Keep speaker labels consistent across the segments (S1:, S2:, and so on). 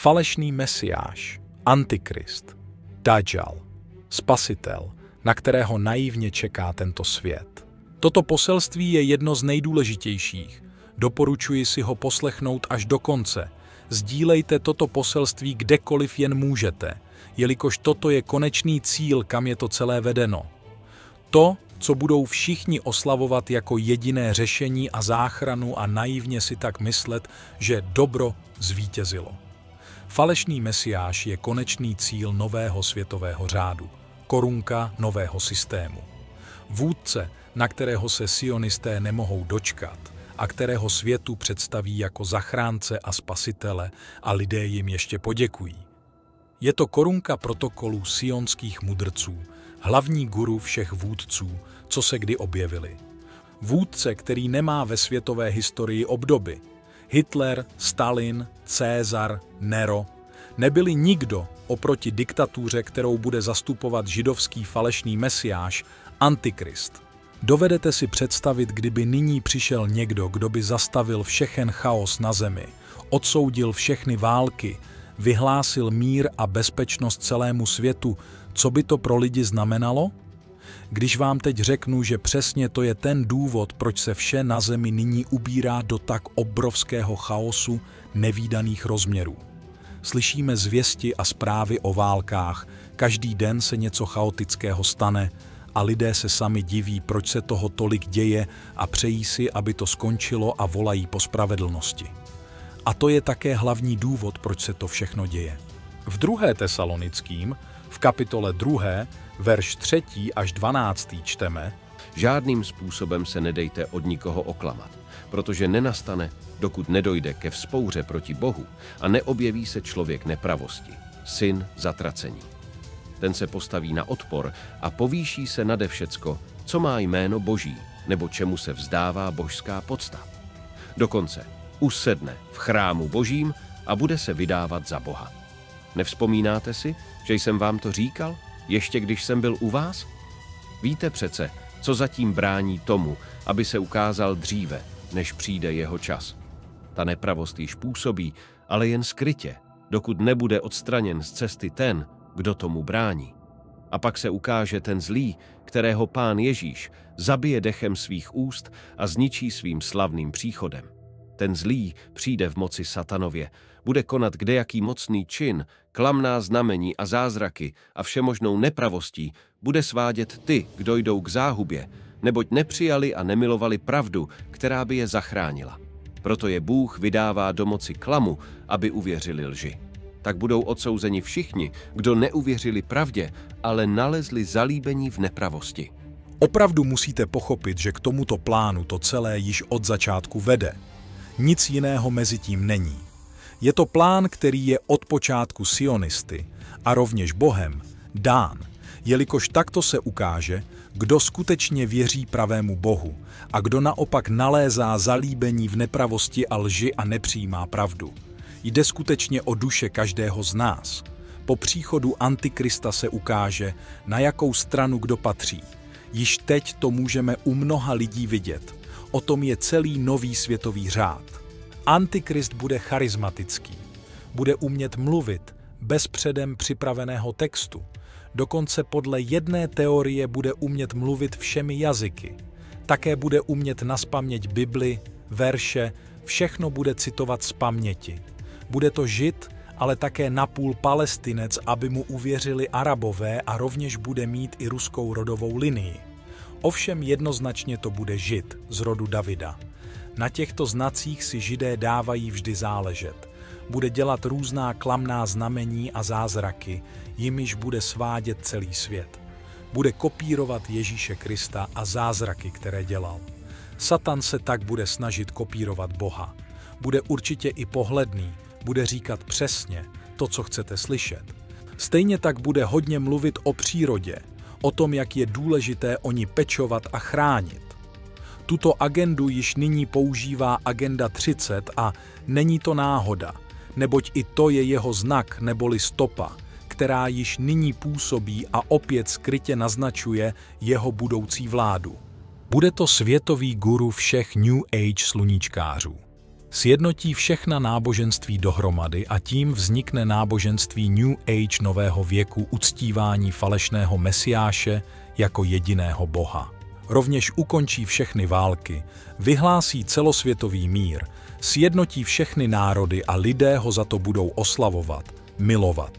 S1: Falešný mesiáš, antikrist, Dajjal, spasitel, na kterého naivně čeká tento svět. Toto poselství je jedno z nejdůležitějších. Doporučuji si ho poslechnout až do konce. Sdílejte toto poselství kdekoliv jen můžete, jelikož toto je konečný cíl, kam je to celé vedeno. To, co budou všichni oslavovat jako jediné řešení a záchranu a naivně si tak myslet, že dobro zvítězilo. Falešný mesiáš je konečný cíl nového světového řádu, korunka nového systému. Vůdce, na kterého se sionisté nemohou dočkat a kterého světu představí jako zachránce a spasitele a lidé jim ještě poděkují. Je to korunka protokolů sionských mudrců, hlavní guru všech vůdců, co se kdy objevili. Vůdce, který nemá ve světové historii obdoby. Hitler, Stalin, César, Nero nebyli nikdo oproti diktatuře, kterou bude zastupovat židovský falešný mesiáš, antikrist. Dovedete si představit, kdyby nyní přišel někdo, kdo by zastavil všechen chaos na zemi, odsoudil všechny války, vyhlásil mír a bezpečnost celému světu, co by to pro lidi znamenalo? Když vám teď řeknu, že přesně to je ten důvod, proč se vše na zemi nyní ubírá do tak obrovského chaosu nevídaných rozměrů. Slyšíme zvěsti a zprávy o válkách, každý den se něco chaotického stane a lidé se sami diví, proč se toho tolik děje a přejí si, aby to skončilo a volají po spravedlnosti. A to je také hlavní důvod, proč se to všechno děje. V 2. Tesalonickým, v kapitole 2, verš 3. až 12. čteme:
S2: Žádným způsobem se nedejte od nikoho oklamat, protože nenastane, dokud nedojde ke vzpouře proti Bohu a neobjeví se člověk nepravosti, syn zatracení. Ten se postaví na odpor a povýší se nade všecko, co má jméno Boží, nebo čemu se vzdává božská podsta. Dokonce usedne v chrámu Božím a bude se vydávat za Boha. Nevzpomínáte si, že jsem vám to říkal, ještě když jsem byl u vás? Víte přece, co zatím brání tomu, aby se ukázal dříve, než přijde jeho čas. Ta nepravost již působí, ale jen skrytě, dokud nebude odstraněn z cesty ten, kdo tomu brání. A pak se ukáže ten zlý, kterého Pán Ježíš zabije dechem svých úst a zničí svým slavným příchodem. Ten zlý přijde v moci satanově, bude konat kdejaký mocný čin, klamná znamení a zázraky a všemožnou nepravostí bude svádět ty, kdo jdou k záhubě, neboť nepřijali a nemilovali pravdu, která by je zachránila. Proto je Bůh vydává do moci klamu, aby uvěřili lži. Tak budou odsouzeni všichni, kdo neuvěřili pravdě, ale nalezli zalíbení v nepravosti.
S1: Opravdu musíte pochopit, že k tomuto plánu to celé již od začátku vede. Nic jiného mezi tím není. Je to plán, který je od počátku sionisty a rovněž Bohem dán, jelikož takto se ukáže, kdo skutečně věří pravému Bohu a kdo naopak nalézá zalíbení v nepravosti a lži a nepřijímá pravdu. Jde skutečně o duše každého z nás. Po příchodu Antikrista se ukáže, na jakou stranu kdo patří. Již teď to můžeme u mnoha lidí vidět. O tom je celý nový světový řád. Antikrist bude charismatický. Bude umět mluvit bez předem připraveného textu. Dokonce podle jedné teorie bude umět mluvit všemi jazyky. Také bude umět nazpaměť Bibli, verše, všechno bude citovat z paměti. Bude to Žid, ale také napůl Palestinec, aby mu uvěřili Arabové, a rovněž bude mít i ruskou rodovou linii. Ovšem jednoznačně to bude Žid z rodu Davida. Na těchto znacích si Židé dávají vždy záležet. Bude dělat různá klamná znamení a zázraky, jimiž bude svádět celý svět. Bude kopírovat Ježíše Krista a zázraky, které dělal. Satan se tak bude snažit kopírovat Boha. Bude určitě i pohledný, bude říkat přesně to, co chcete slyšet. Stejně tak bude hodně mluvit o přírodě, o tom, jak je důležité o ní pečovat a chránit. Tuto agendu již nyní používá Agenda 30 a není to náhoda, neboť i to je jeho znak neboli stopa, která již nyní působí a opět skrytě naznačuje jeho budoucí vládu. Bude to světový guru všech New Age sluníčkářů. Sjednotí všechna náboženství dohromady a tím vznikne náboženství New Age nového věku uctívání falešného mesiáše jako jediného boha. Rovněž ukončí všechny války, vyhlásí celosvětový mír, sjednotí všechny národy a lidé ho za to budou oslavovat, milovat.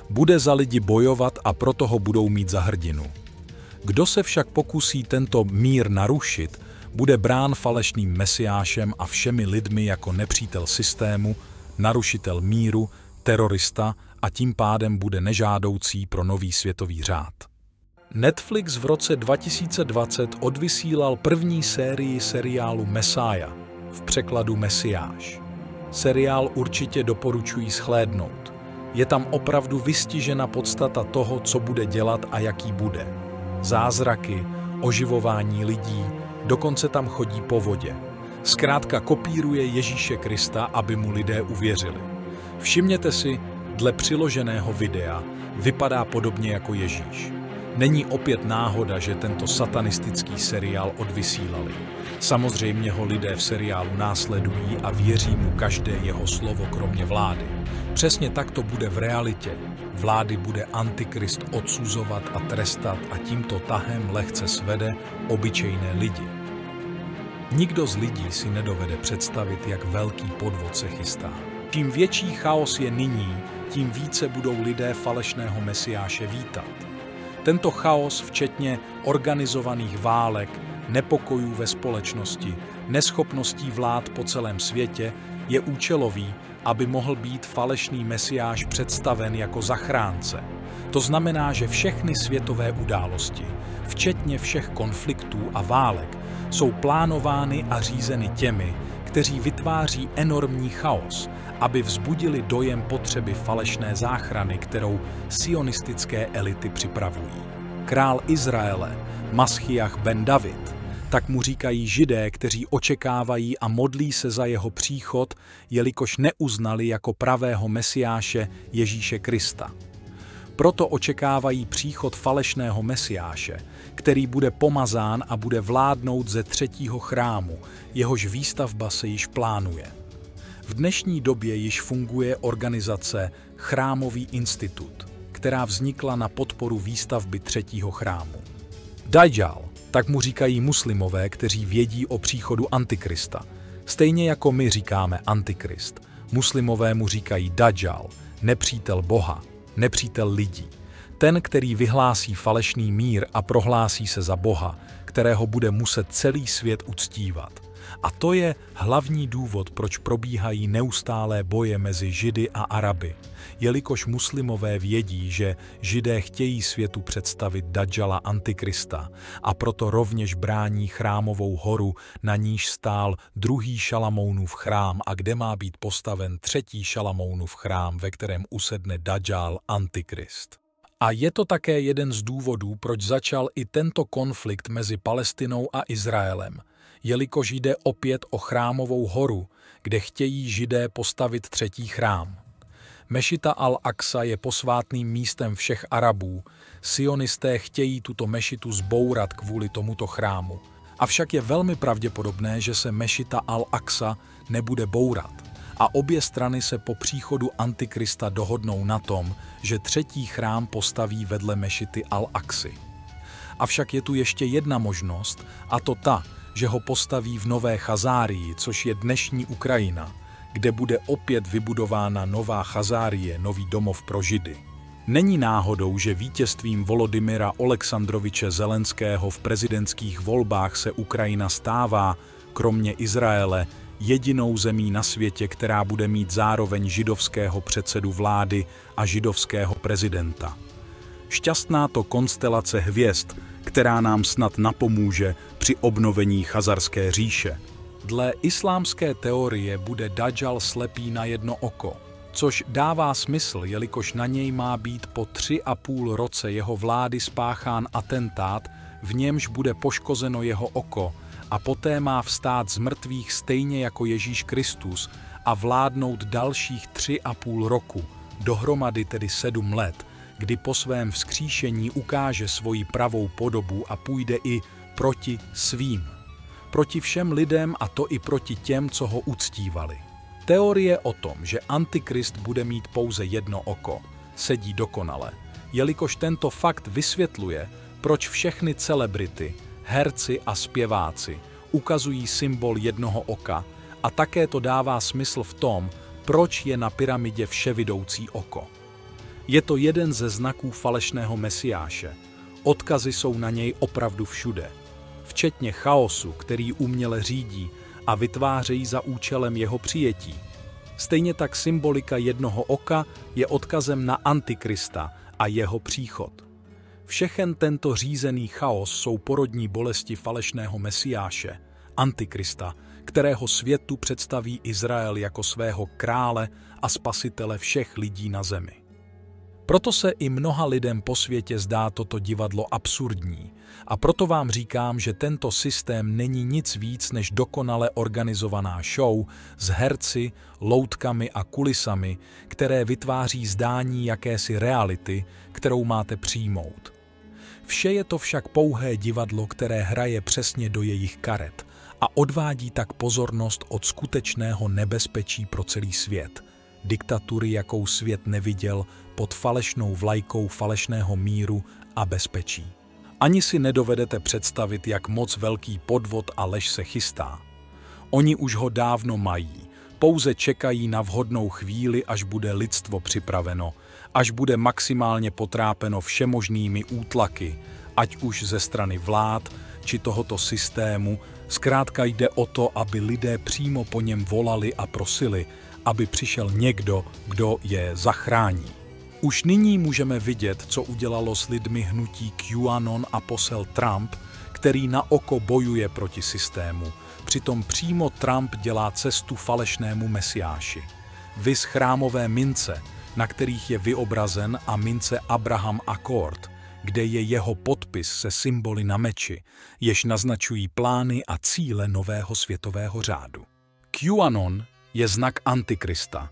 S1: Bude za lidi bojovat a proto ho budou mít za hrdinu. Kdo se však pokusí tento mír narušit, bude brán falešným mesiášem a všemi lidmi jako nepřítel systému, narušitel míru, terorista a tím pádem bude nežádoucí pro nový světový řád. Netflix v roce 2020 odvysílal první sérii seriálu Messiah, v překladu Mesiáš. Seriál určitě doporučuji shlédnout. Je tam opravdu vystižena podstata toho, co bude dělat a jaký bude. Zázraky, oživování lidí, dokonce tam chodí po vodě. Zkrátka kopíruje Ježíše Krista, aby mu lidé uvěřili. Všimněte si, dle přiloženého videa vypadá podobně jako Ježíš. Není opět náhoda, že tento satanistický seriál odvysílali. Samozřejmě ho lidé v seriálu následují a věří mu každé jeho slovo kromě vlády. Přesně tak to bude v realitě. Vlády bude Antikrist odsuzovat a trestat a tímto tahem lehce svede obyčejné lidi. Nikdo z lidí si nedovede představit, jak velký podvod se chystá. Čím větší chaos je nyní, tím více budou lidé falešného mesiáše vítat. Tento chaos, včetně organizovaných válek, nepokojů ve společnosti, neschopností vlád po celém světě, je účelový, aby mohl být falešný mesiáš představen jako zachránce. To znamená, že všechny světové události, včetně všech konfliktů a válek, jsou plánovány a řízeny těmi, kteří vytváří enormní chaos, aby vzbudili dojem potřeby falešné záchrany, kterou sionistické elity připravují. Král Izraele, Maschiach ben David, tak mu říkají Židé, kteří očekávají a modlí se za jeho příchod, jelikož neuznali jako pravého mesiáše Ježíše Krista. Proto očekávají příchod falešného mesiáše, který bude pomazán a bude vládnout ze třetího chrámu, jehož výstavba se již plánuje. V dnešní době již funguje organizace Chrámový institut, která vznikla na podporu výstavby třetího chrámu. Dajjal, tak mu říkají muslimové, kteří vědí o příchodu Antikrista. Stejně jako my říkáme Antikrist, muslimové mu říkají Dajjal, nepřítel Boha, nepřítel lidí. Ten, který vyhlásí falešný mír a prohlásí se za Boha, kterého bude muset celý svět uctívat. A to je hlavní důvod, proč probíhají neustálé boje mezi Židy a Araby, jelikož muslimové vědí, že Židé chtějí světu představit Dajjala Antikrista a proto rovněž brání Chrámovou horu, na níž stál druhý Šalamounův chrám a kde má být postaven třetí Šalamounův chrám, ve kterém usedne Dajjal Antikrist. A je to také jeden z důvodů, proč začal i tento konflikt mezi Palestinou a Izraelem, jelikož jde opět o Chrámovou horu, kde chtějí Židé postavit třetí chrám. Mešita Al-Aqsa je posvátným místem všech Arabů. Sionisté chtějí tuto mešitu zbourat kvůli tomuto chrámu. Avšak je velmi pravděpodobné, že se mešita Al-Aqsa nebude bourat. A obě strany se po příchodu Antikrista dohodnou na tom, že třetí chrám postaví vedle mešity Al-Aqsy. Avšak je tu ještě jedna možnost, a to ta, že ho postaví v Nové Chazárii, což je dnešní Ukrajina, kde bude opět vybudována Nová Chazárie, nový domov pro Židy. Není náhodou, že vítězstvím Volodymyra Oleksandroviče Zelenského v prezidentských volbách se Ukrajina stává, kromě Izraele, jedinou zemí na světě, která bude mít zároveň židovského předsedu vlády a židovského prezidenta. Šťastná to konstelace hvězd, která nám snad napomůže při obnovení Chazarské říše. Dle islámské teorie bude Dajjal slepý na jedno oko, což dává smysl, jelikož na něj má být po 3,5 roce jeho vlády spáchán atentát, v němž bude poškozeno jeho oko, a poté má vstát z mrtvých stejně jako Ježíš Kristus a vládnout dalších 3,5 roku, dohromady tedy 7 let, kdy po svém vzkříšení ukáže svoji pravou podobu a půjde i proti svým. proti všem lidem a to i proti těm, co ho uctívali. Teorie o tom, že Antikrist bude mít pouze jedno oko, sedí dokonale, jelikož tento fakt vysvětluje, proč všechny celebrity, herci a zpěváci ukazují symbol jednoho oka a také to dává smysl v tom, proč je na pyramidě vševidoucí oko. Je to jeden ze znaků falešného mesiáše. Odkazy jsou na něj opravdu všude, včetně chaosu, který uměle řídí a vytvářejí za účelem jeho přijetí. Stejně tak symbolika jednoho oka je odkazem na Antikrista a jeho příchod. Všechen tento řízený chaos jsou porodní bolesti falešného mesiáše, Antikrista, kterého světu představí Izrael jako svého krále a spasitele všech lidí na zemi. Proto se i mnoha lidem po světě zdá toto divadlo absurdní a proto vám říkám, že tento systém není nic víc než dokonale organizovaná show s herci, loutkami a kulisami, které vytváří zdání jakési reality, kterou máte přijmout. Vše je to však pouhé divadlo, které hraje přesně do jejich karet a odvádí tak pozornost od skutečného nebezpečí pro celý svět, diktatury, jakou svět neviděl pod falešnou vlajkou falešného míru a bezpečí. Ani si nedovedete představit, jak moc velký podvod a lež se chystá. Oni už ho dávno mají, pouze čekají na vhodnou chvíli, až bude lidstvo připraveno, až bude maximálně potrápeno všemožnými útlaky, ať už ze strany vlád, či tohoto systému. Zkrátka jde o to, aby lidé přímo po něm volali a prosili, aby přišel někdo, kdo je zachrání. Už nyní můžeme vidět, co udělalo s lidmi hnutí QAnon a posel Trump, který na oko bojuje proti systému. Přitom přímo Trump dělá cestu falešnému mesiáši. Viz chrámové mince, na kterých je vyobrazen, a mince Abraham Accord, kde je jeho podpis se symboly na meči, jež naznačují plány a cíle nového světového řádu. QAnon je znak Antikrista.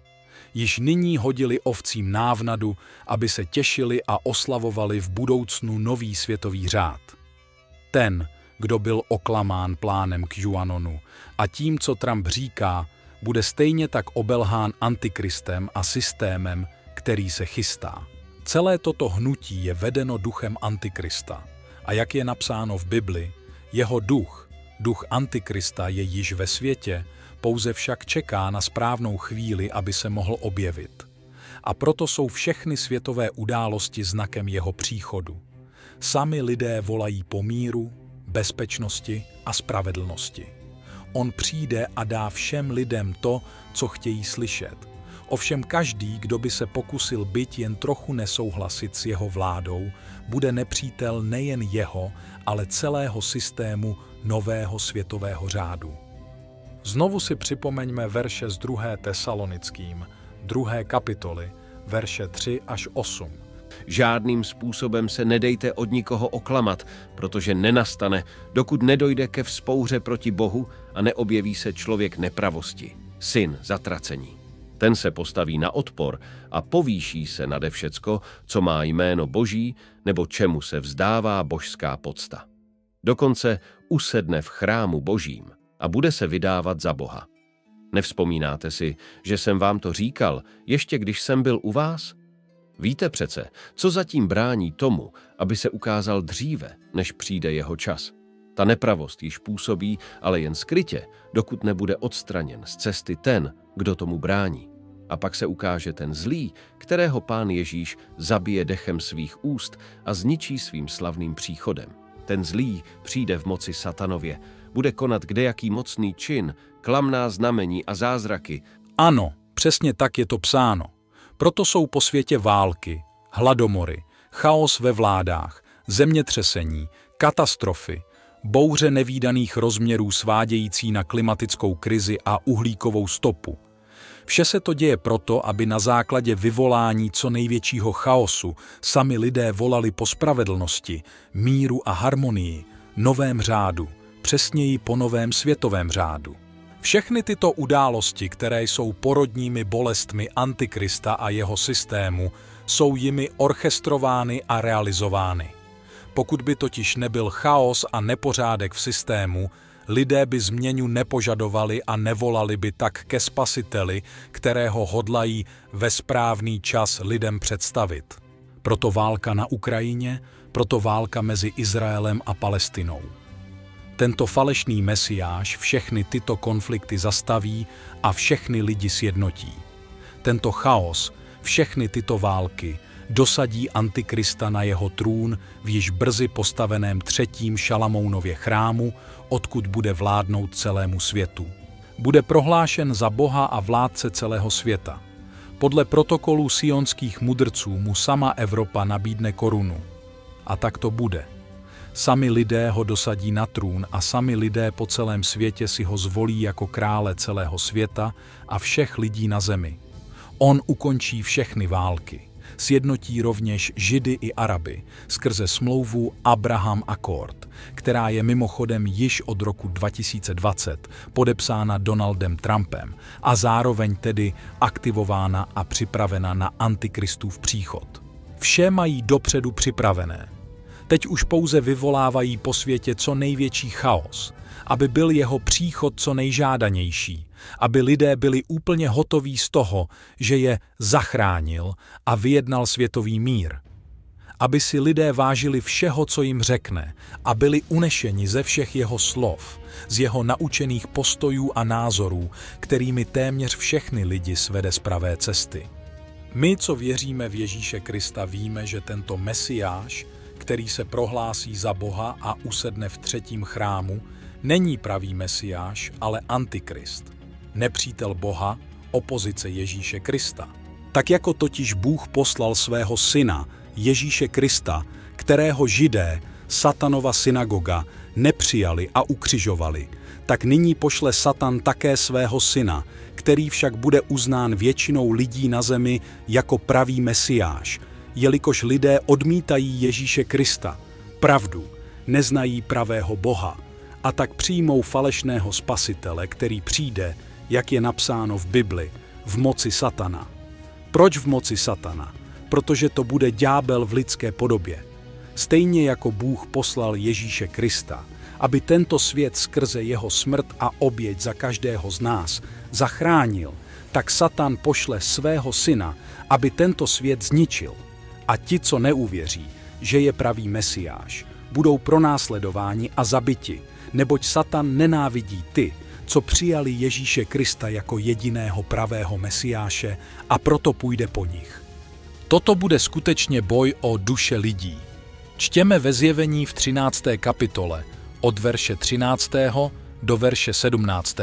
S1: Již nyní hodili ovcím návnadu, aby se těšili a oslavovali v budoucnu nový světový řád. Ten, kdo byl oklamán plánem QAnonu a tím, co Trump říká, bude stejně tak obelhán Antikristem a systémem, který se chystá. Celé toto hnutí je vedeno duchem Antikrista a jak je napsáno v Bibli, jeho duch Antikrista je již ve světě, pouze však čeká na správnou chvíli, aby se mohl objevit. A proto jsou všechny světové události znakem jeho příchodu. Sami lidé volají po míru, bezpečnosti a spravedlnosti. On přijde a dá všem lidem to, co chtějí slyšet. Ovšem každý, kdo by se pokusil byť jen trochu nesouhlasit s jeho vládou, bude nepřítel nejen jeho, ale celého systému nového světového řádu. Znovu si připomeňme verše z 2. Tesalonickým, 2. kapitoly, verše 3 až 8.
S2: Žádným způsobem se nedejte od nikoho oklamat, protože nenastane, dokud nedojde ke vzpouře proti Bohu a neobjeví se člověk nepravosti, syn zatracení. Ten se postaví na odpor a povýší se nade všecko, co má jméno Boží nebo čemu se vzdává božská pocta. Dokonce usedne v chrámu Božím a bude se vydávat za Boha. Nevzpomínáte si, že jsem vám to říkal, ještě když jsem byl u vás? Víte přece, co zatím brání tomu, aby se ukázal dříve, než přijde jeho čas. Ta nepravost již působí, ale jen skrytě, dokud nebude odstraněn z cesty ten, kdo tomu brání. A pak se ukáže ten zlý, kterého Pán Ježíš zabije dechem svých úst a zničí svým slavným příchodem. Ten zlý přijde v moci satanově, bude konat kdejaký mocný čin, klamná znamení a zázraky.
S1: Ano, přesně tak je to psáno. Proto jsou po světě války, hladomory, chaos ve vládách, zemětřesení, katastrofy, bouře nevídaných rozměrů svádějící na klimatickou krizi a uhlíkovou stopu. Vše se to děje proto, aby na základě vyvolání co největšího chaosu sami lidé volali po spravedlnosti, míru a harmonii, novém řádu, přesněji po novém světovém řádu. Všechny tyto události, které jsou porodními bolestmi Antikrista a jeho systému, jsou jimi orchestrovány a realizovány. Pokud by totiž nebyl chaos a nepořádek v systému, Lidé by změnu nepožadovali a nevolali by tak ke Spasiteli, kterého hodlají ve správný čas lidem představit. Proto válka na Ukrajině, proto válka mezi Izraelem a Palestinou. Tento falešný mesiáš všechny tyto konflikty zastaví a všechny lidi sjednotí. Tento chaos, všechny tyto války, dosadí Antikrista na jeho trůn v již brzy postaveném 3. Šalamounově chrámu, odkud bude vládnout celému světu. Bude prohlášen za Boha a vládce celého světa. Podle protokolů sionských mudrců mu sama Evropa nabídne korunu. A tak to bude. Sami lidé ho dosadí na trůn a sami lidé po celém světě si ho zvolí jako krále celého světa a všech lidí na zemi. On ukončí všechny války. Sjednotí rovněž Židy i Araby skrze smlouvu Abraham Accord, která je mimochodem již od roku 2020 podepsána Donaldem Trumpem a zároveň tedy aktivována a připravena na Antikristův příchod. Vše mají dopředu připravené. Teď už pouze vyvolávají po světě co největší chaos, aby byl jeho příchod co nejžádanější, aby lidé byli úplně hotoví z toho, že je zachránil a vyjednal světový mír. Aby si lidé vážili všeho, co jim řekne, a byli unešeni ze všech jeho slov, z jeho naučených postojů a názorů, kterými téměř všechny lidi svede z pravé cesty. My, co věříme v Ježíše Krista, víme, že tento Mesiáš, který se prohlásí za Boha a usedne v 3. chrámu, není pravý Mesiáš, ale Antikrist, nepřítel Boha, opozice Ježíše Krista. Tak jako totiž Bůh poslal svého syna, Ježíše Krista, kterého Židé, Satanova synagoga, nepřijali a ukřižovali, tak nyní pošle Satan také svého syna, který však bude uznán většinou lidí na zemi jako pravý Mesiáš, jelikož lidé odmítají Ježíše Krista, pravdu, neznají pravého Boha, a tak přijmou falešného spasitele, který přijde, jak je napsáno v Bibli, v moci Satana. Proč v moci Satana? Protože to bude ďábel v lidské podobě. Stejně jako Bůh poslal Ježíše Krista, aby tento svět skrze jeho smrt a oběť za každého z nás zachránil, tak Satan pošle svého syna, aby tento svět zničil. A ti, co neuvěří, že je pravý Mesiáš, budou pronásledováni a zabiti, neboť Satan nenávidí ty, co přijali Ježíše Krista jako jediného pravého Mesiáše, a proto půjde po nich. Toto bude skutečně boj o duše lidí. Čtěme ve Zjevení v 13. kapitole, od verše 13. do verše 17.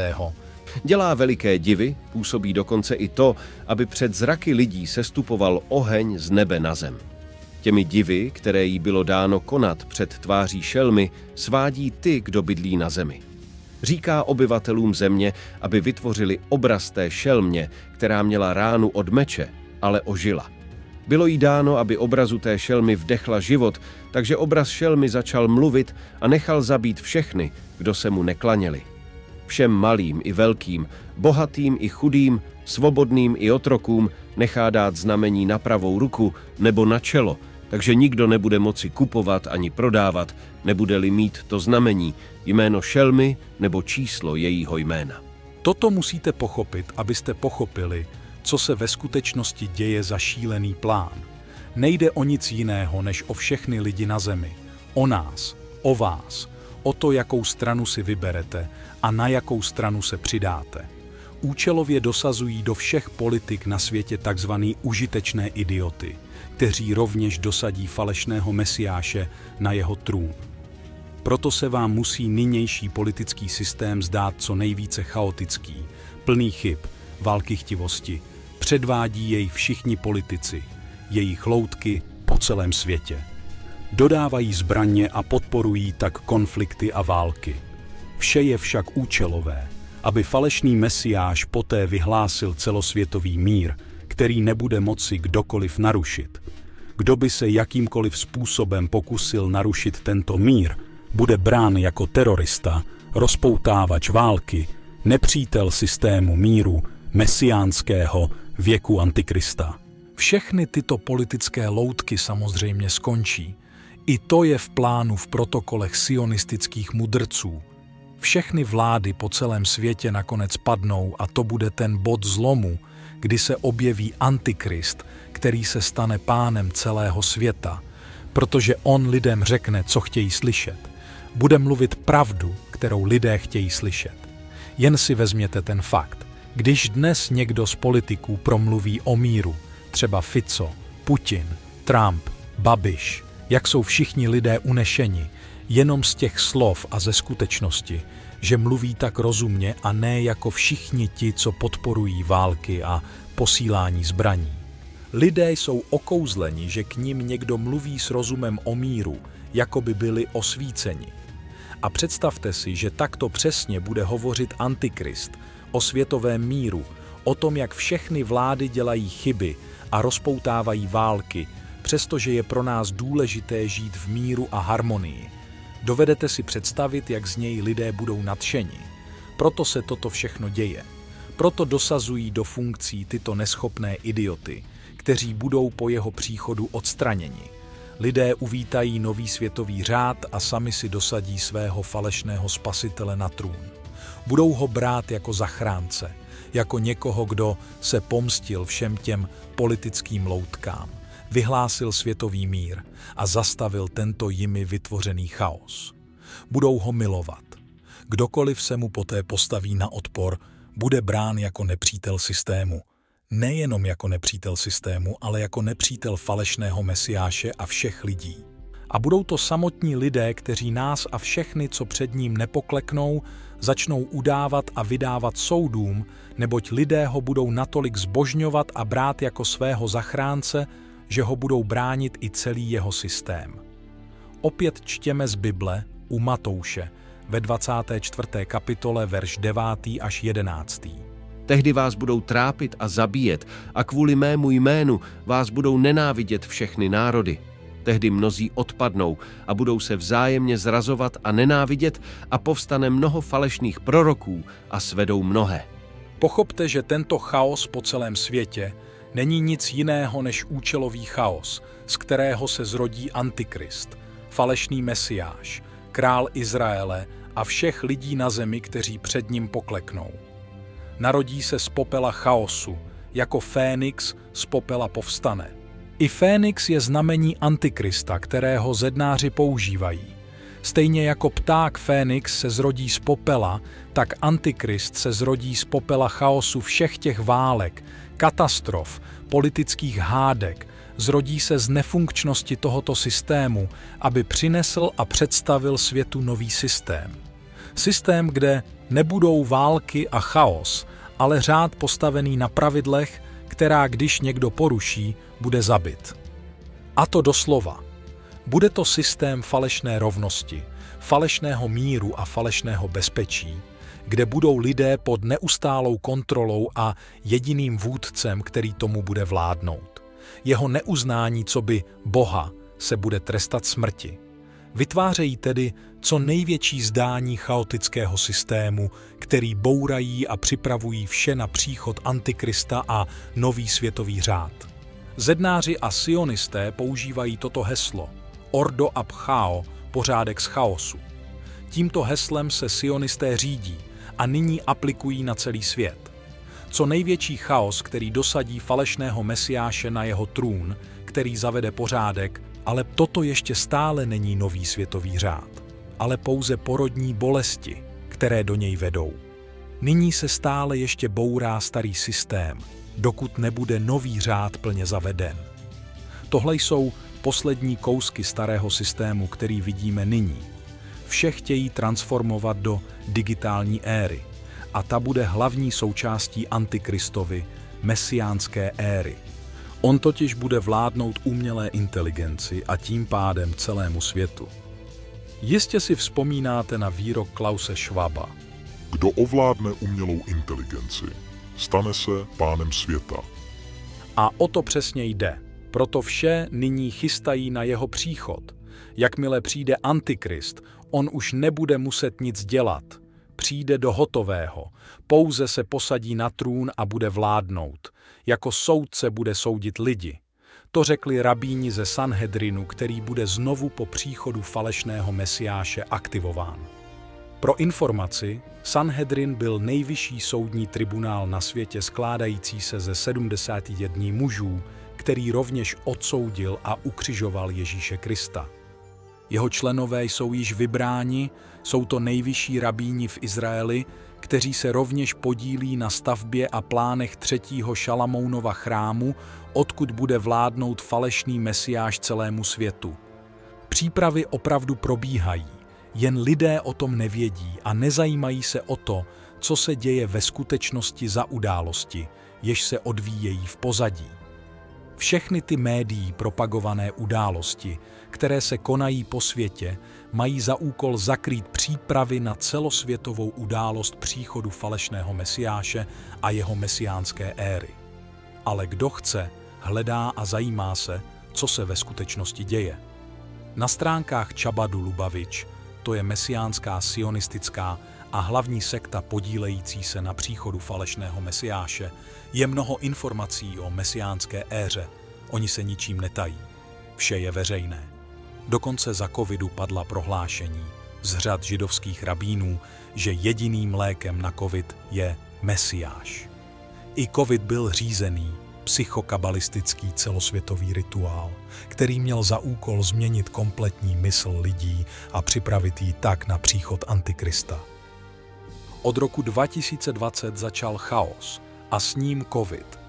S2: Dělá veliké divy, působí dokonce i to, aby před zraky lidí sestupoval oheň z nebe na zem. Těmi divy, které jí bylo dáno konat před tváří šelmy, svádí ty, kdo bydlí na zemi. Říká obyvatelům země, aby vytvořili obraz té šelmě, která měla ránu od meče, ale ožila. Bylo jí dáno, aby obrazu té šelmy vdechla život, takže obraz šelmy začal mluvit a nechal zabít všechny, kdo se mu neklaněli. Všem malým i velkým, bohatým i chudým, svobodným i otrokům nechá dát znamení na pravou ruku nebo na čelo, takže nikdo nebude moci kupovat ani prodávat, nebude-li mít to znamení, jméno šelmy nebo číslo jejího jména.
S1: Toto musíte pochopit, abyste pochopili, co se ve skutečnosti děje za šílený plán. Nejde o nic jiného, než o všechny lidi na zemi, o nás, o vás, o to, jakou stranu si vyberete a na jakou stranu se přidáte. Účelově dosazují do všech politik na světě takzvaný užitečné idioty, kteří rovněž dosadí falešného Mesiáše na jeho trůn. Proto se vám musí nynější politický systém zdát co nejvíce chaotický, plný chyb, válkychtivosti, předvádí jej všichni politici, jejich loutky po celém světě. Dodávají zbraně a podporují tak konflikty a války. Vše je však účelové, aby falešný Mesiáš poté vyhlásil celosvětový mír, který nebude moci kdokoliv narušit. Kdo by se jakýmkoliv způsobem pokusil narušit tento mír, bude brán jako terorista, rozpoutávač války, nepřítel systému míru, mesiánského věku Antikrista. Všechny tyto politické loutky samozřejmě skončí. I to je v plánu v protokolech sionistických mudrců. Všechny vlády po celém světě nakonec padnou a to bude ten bod zlomu, kdy se objeví Antikrist, který se stane pánem celého světa, protože on lidem řekne, co chtějí slyšet. Bude mluvit pravdu, kterou lidé chtějí slyšet. Jen si vezměte ten fakt. Když dnes někdo z politiků promluví o míru, třeba Fico, Putin, Trump, Babiš, jak jsou všichni lidé unešeni, jenom z těch slov a ze skutečnosti, že mluví tak rozumně a ne jako všichni ti, co podporují války a posílání zbraní. Lidé jsou okouzleni, že k nim někdo mluví s rozumem o míru, jako by byli osvíceni. A představte si, že takto přesně bude hovořit Antikrist o světovém míru, o tom, jak všechny vlády dělají chyby a rozpoutávají války, přestože je pro nás důležité žít v míru a harmonii. Dovedete si představit, jak z něj lidé budou nadšeni. Proto se toto všechno děje. Proto dosazují do funkcí tyto neschopné idioty, kteří budou po jeho příchodu odstraněni. Lidé uvítají nový světový řád a sami si dosadí svého falešného spasitele na trůn. Budou ho brát jako zachránce, jako někoho, kdo se pomstil všem těm politickým loutkám, vyhlásil světový mír a zastavil tento jimi vytvořený chaos. Budou ho milovat. Kdokoliv se mu poté postaví na odpor, bude brán jako nepřítel systému. Nejenom jako nepřítel systému, ale jako nepřítel falešného mesiáše a všech lidí. A budou to samotní lidé, kteří nás a všechny, co před ním nepokleknou, začnou udávat a vydávat soudům, neboť lidé ho budou natolik zbožňovat a brát jako svého zachránce, že ho budou bránit i celý jeho systém. Opět čtěme z Bible u Matouše ve 24. kapitole verš 9. až 11.
S2: Tehdy vás budou trápit a zabíjet a kvůli mému jménu vás budou nenávidět všechny národy. Tehdy mnozí odpadnou a budou se vzájemně zrazovat a nenávidět a povstane mnoho falešných proroků a svedou mnohé.
S1: Pochopte, že tento chaos po celém světě není nic jiného než účelový chaos, z kterého se zrodí Antikrist, falešný mesiáš, král Izraele a všech lidí na zemi, kteří před ním pokleknou. Narodí se z popela chaosu, jako Fénix z popela povstane. I Fénix je znamení Antikrista, kterého zednáři používají. Stejně jako pták Fénix se zrodí z popela, tak Antikrist se zrodí z popela chaosu všech těch válek, katastrof, politických hádek, zrodí se z nefunkčnosti tohoto systému, aby přinesl a představil světu nový systém. Systém, kde nebudou války a chaos, ale řád postavený na pravidlech, která když někdo poruší, bude zabit. A to doslova. Bude to systém falešné rovnosti, falešného míru a falešného bezpečí, kde budou lidé pod neustálou kontrolou a jediným vůdcem, který tomu bude vládnout. Jeho neuznání coby Boha se bude trestat smrti. Vytvářejí tedy co největší zdání chaotického systému, který bourají a připravují vše na příchod Antikrista a nový světový řád. Zednáři a sionisté používají toto heslo Ordo ab chao, pořádek z chaosu. Tímto heslem se sionisté řídí a nyní aplikují na celý svět. Co největší chaos, který dosadí falešného mesiáše na jeho trůn, který zavede pořádek, ale toto ještě stále není nový světový řád, ale pouze porodní bolesti, které do něj vedou. Nyní se stále ještě bourá starý systém, dokud nebude nový řád plně zaveden. Tohle jsou poslední kousky starého systému, který vidíme nyní. Vše chtějí transformovat do digitální éry a ta bude hlavní součástí Antikristovy, mesiánské éry. On totiž bude vládnout umělé inteligenci a tím pádem celému světu. Jistě si vzpomínáte na výrok Klause Schwaba.
S3: Kdo ovládne umělou inteligenci, stane se pánem světa.
S1: A o to přesně jde. Proto vše nyní chystají na jeho příchod. Jakmile přijde Antikrist, on už nebude muset nic dělat. Přijde do hotového, pouze se posadí na trůn a bude vládnout. Jako soudce bude soudit lidi. To řekli rabíni ze Sanhedrinu, který bude znovu po příchodu falešného mesiáše aktivován. Pro informaci, Sanhedrin byl nejvyšší soudní tribunál na světě skládající se ze 71 mužů, který rovněž odsoudil a ukřižoval Ježíše Krista. Jeho členové jsou již vybráni, jsou to nejvyšší rabíni v Izraeli, kteří se rovněž podílí na stavbě a plánech 3. Šalamounova chrámu, odkud bude vládnout falešný mesiáš celému světu. Přípravy opravdu probíhají, jen lidé o tom nevědí a nezajímají se o to, co se děje ve skutečnosti za události, jež se odvíjejí v pozadí. Všechny ty médií propagované události, které se konají po světě, mají za úkol zakrýt přípravy na celosvětovou událost příchodu falešného mesiáše a jeho mesiánské éry. Ale kdo chce, hledá a zajímá se, co se ve skutečnosti děje. Na stránkách Chabadu Lubavitch, to je mesiánská sionistická a hlavní sekta podílející se na příchodu falešného mesiáše, je mnoho informací o mesiánské éře. Oni se ničím netají. Vše je veřejné. Dokonce za covidu padla prohlášení z řad židovských rabínů, že jediným lékem na covid je mesiáš. I covid byl řízený psychokabalistický celosvětový rituál, který měl za úkol změnit kompletní mysl lidí a připravit ji tak na příchod Antikrista. Od roku 2020 začal chaos a s ním covid,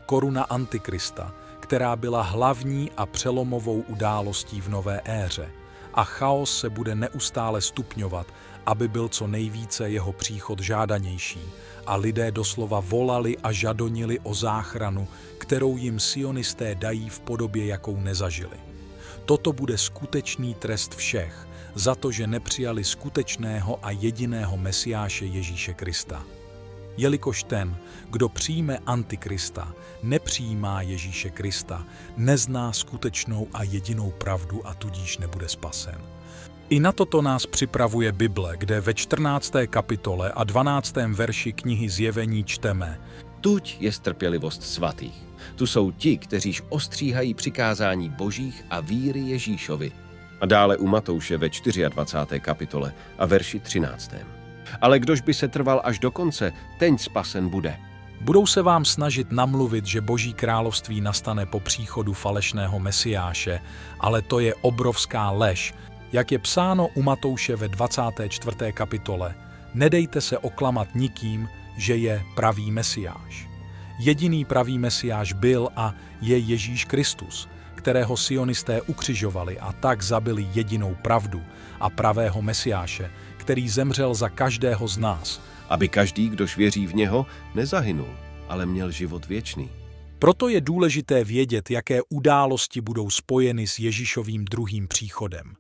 S1: koruna Antikrista, která byla hlavní a přelomovou událostí v nové éře. A chaos se bude neustále stupňovat, aby byl co nejvíce jeho příchod žádanější. A lidé doslova volali a žadonili o záchranu, kterou jim sionisté dají v podobě, jakou nezažili. Toto bude skutečný trest všech za to, že nepřijali skutečného a jediného mesiáše Ježíše Krista. Jelikož ten, kdo přijme Antikrista, nepřijímá Ježíše Krista, nezná skutečnou a jedinou pravdu a tudíž nebude spasen. I na toto nás připravuje Bible, kde ve 14. kapitole a 12. verši knihy Zjevení čteme:
S2: Tuď je trpělivost svatých. Tu jsou ti, kteříž ostříhají přikázání božích a víry Ježíšovi. A dále u Matouše ve 24. kapitole a verši 13. Ale kdož by se trval až do konce, ten spasen bude.
S1: Budou se vám snažit namluvit, že Boží království nastane po příchodu falešného mesiáše, ale to je obrovská lež. Jak je psáno u Matouše ve 24. kapitole, nedejte se oklamat nikým, že je pravý mesiáš. Jediný pravý mesiáš byl a je Ježíš Kristus, kterého sionisté ukřižovali a tak zabili jedinou pravdu a pravého mesiáše, který zemřel za každého z nás.
S2: Aby každý, kdož věří v něho, nezahynul, ale měl život věčný.
S1: Proto je důležité vědět, jaké události budou spojeny s Ježíšovým druhým příchodem.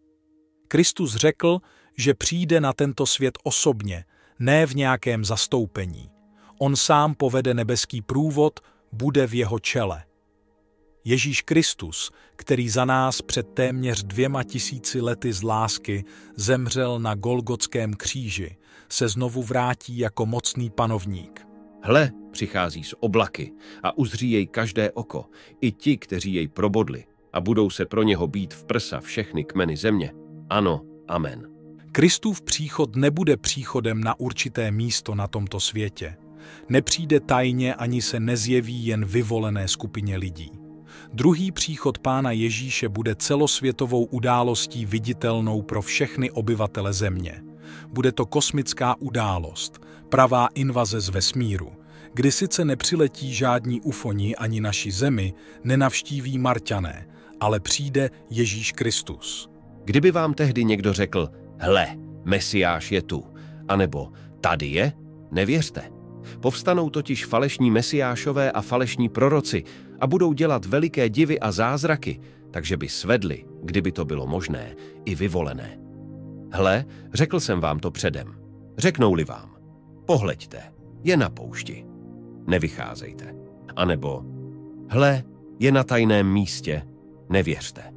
S1: Kristus řekl, že přijde na tento svět osobně, ne v nějakém zastoupení. On sám povede nebeský průvod, bude v jeho čele. Ježíš Kristus, který za nás před téměř 2000 lety z lásky zemřel na Golgotském kříži, se znovu vrátí jako mocný panovník.
S2: Hle, přichází z oblaky a uzří jej každé oko, i ti, kteří jej probodli, a budou se pro něho bít v prsa všechny kmeny země. Ano, amen.
S1: Kristův příchod nebude příchodem na určité místo na tomto světě. Nepřijde tajně ani se nezjeví jen vyvolené skupině lidí. Druhý příchod Pána Ježíše bude celosvětovou událostí viditelnou pro všechny obyvatele země. Bude to kosmická událost, pravá invaze z vesmíru, kdy sice nepřiletí žádní ufoni ani naši zemi, nenavštíví Marťané, ale přijde Ježíš Kristus.
S2: Kdyby vám tehdy někdo řekl, hle, Mesiáš je tu, anebo tady je, nevěřte. Povstanou totiž falešní mesiášové a falešní proroci a budou dělat veliké divy a zázraky, takže by svedli, kdyby to bylo možné, i vyvolené. Hle, řekl jsem vám to předem. Řeknou-li vám, pohleďte, je na poušti, nevycházejte. A nebo, hle, je na tajném místě, nevěřte.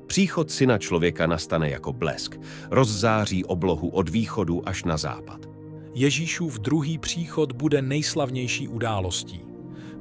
S2: Příchod Syna člověka nastane jako blesk, rozzáří oblohu od východu až na západ.
S1: Ježíšův druhý příchod bude nejslavnější událostí.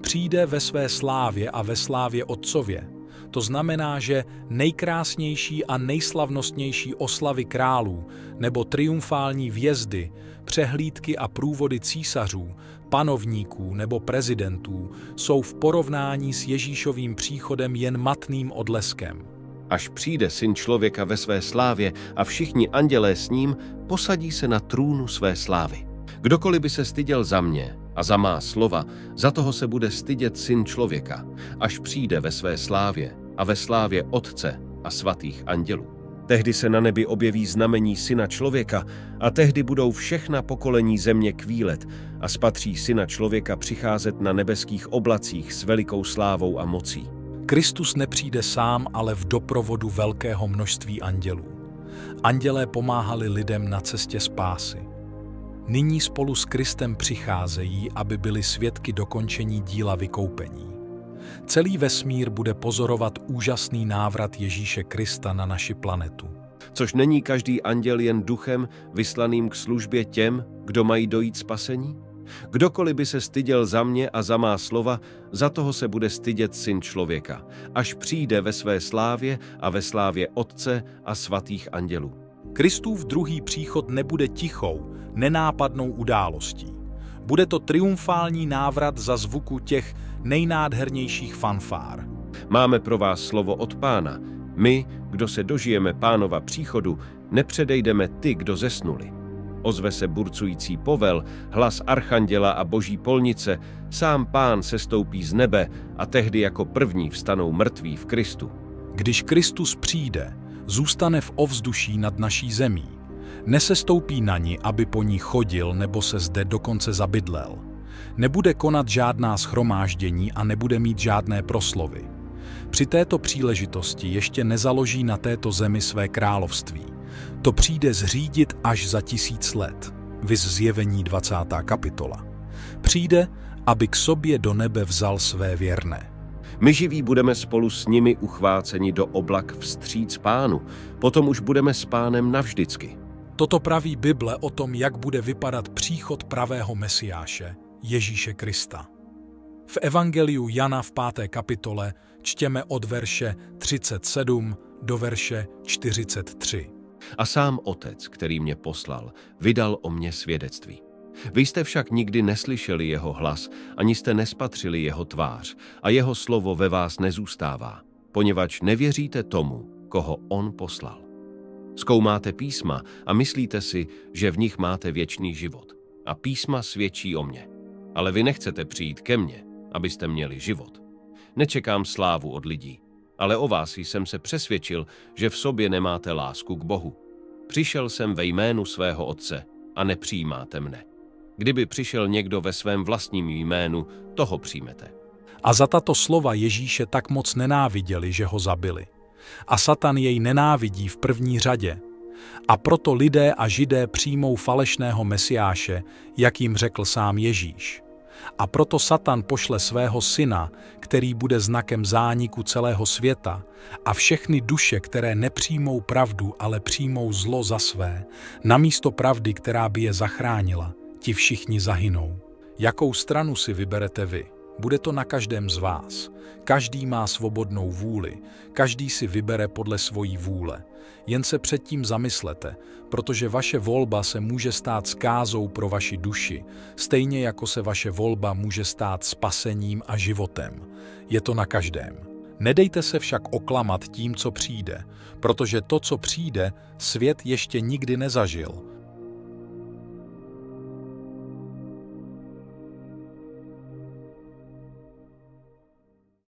S1: Přijde ve své slávě a ve slávě Otcově. To znamená, že nejkrásnější a nejslavnostnější oslavy králů nebo triumfální vjezdy, přehlídky a průvody císařů, panovníků nebo prezidentů jsou v porovnání s Ježíšovým příchodem jen matným odleskem.
S2: Až přijde Syn člověka ve své slávě a všichni andělé s ním, posadí se na trůnu své slávy. Kdokoliv by se styděl za mě a za má slova, za toho se bude stydět Syn člověka, až přijde ve své slávě a ve slávě Otce a svatých andělů. Tehdy se na nebi objeví znamení Syna člověka a tehdy budou všechna pokolení země kvílet a spatří Syna člověka přicházet na nebeských oblacích s velikou slávou a mocí.
S1: Kristus nepřijde sám, ale v doprovodu velkého množství andělů. Andělé pomáhali lidem na cestě spásy. Nyní spolu s Kristem přicházejí, aby byli svědky dokončení díla vykoupení. Celý vesmír bude pozorovat úžasný návrat Ježíše Krista na naši planetu.
S2: Což není každý anděl jen duchem vyslaným k službě těm, kdo mají dojít spasení? Kdokoliv by se styděl za mě a za má slova, za toho se bude stydět Syn člověka, až přijde ve své slávě a ve slávě Otce a svatých andělů.
S1: Kristův druhý příchod nebude tichou, nenápadnou událostí. Bude to triumfální návrat za zvuku těch nejnádhernějších fanfár.
S2: Máme pro vás slovo od Pána. My, kdo se dožijeme Pánova příchodu, nepředejdeme ty, kdo zesnuli. Ozve se burcující povel, hlas archanděla a boží polnice, sám Pán sestoupí z nebe a tehdy jako první vstanou mrtví v Kristu.
S1: Když Kristus přijde, zůstane v ovzduší nad naší zemí. Nesestoupí na ní, aby po ní chodil nebo se zde dokonce zabydlel. Nebude konat žádná shromáždění a nebude mít žádné proslovy. Při této příležitosti ještě nezaloží na této zemi své království. To přijde zřídit až za 1000 let. Viz Zjevení 20. kapitola. Přijde, aby k sobě do nebe vzal své věrné.
S2: My živí budeme spolu s nimi uchváceni do oblak vstříc Pánu, potom už budeme s Pánem navždycky.
S1: Toto praví Bible o tom, jak bude vypadat příchod pravého Mesiáše, Ježíše Krista. V Evangeliu Jana v 5. kapitole čtěme od verše 37 do verše 43.
S2: A sám Otec, který mě poslal, vydal o mně svědectví. Vy jste však nikdy neslyšeli jeho hlas, ani jste nespatřili jeho tvář, a jeho slovo ve vás nezůstává, poněvadž nevěříte tomu, koho on poslal. Zkoumáte písma a myslíte si, že v nich máte věčný život. A písma svědčí o mně. Ale vy nechcete přijít ke mně, abyste měli život. Nečekám slávu od lidí, ale o vás jsem se přesvědčil, že v sobě nemáte lásku k Bohu. Přišel jsem ve jménu svého Otce a nepřijímáte mne. Kdyby přišel někdo ve svém vlastním jménu, toho přijmete.
S1: A za tato slova Ježíše tak moc nenáviděli, že ho zabili. A Satan jej nenávidí v první řadě. A proto lidé a Židé přijmou falešného Mesiáše, jak jim řekl sám Ježíš. A proto Satan pošle svého syna, který bude znakem zániku celého světa, a všechny duše, které nepřijmou pravdu, ale přijmou zlo za své, namísto pravdy, která by je zachránila, ti všichni zahynou. Jakou stranu si vyberete vy? Bude to na každém z vás. Každý má svobodnou vůli, každý si vybere podle svojí vůle. Jen se předtím zamyslete, protože vaše volba se může stát zkázou pro vaši duši, stejně jako se vaše volba může stát spasením a životem. Je to na každém. Nedejte se však oklamat tím, co přijde, protože to, co přijde, svět ještě nikdy nezažil.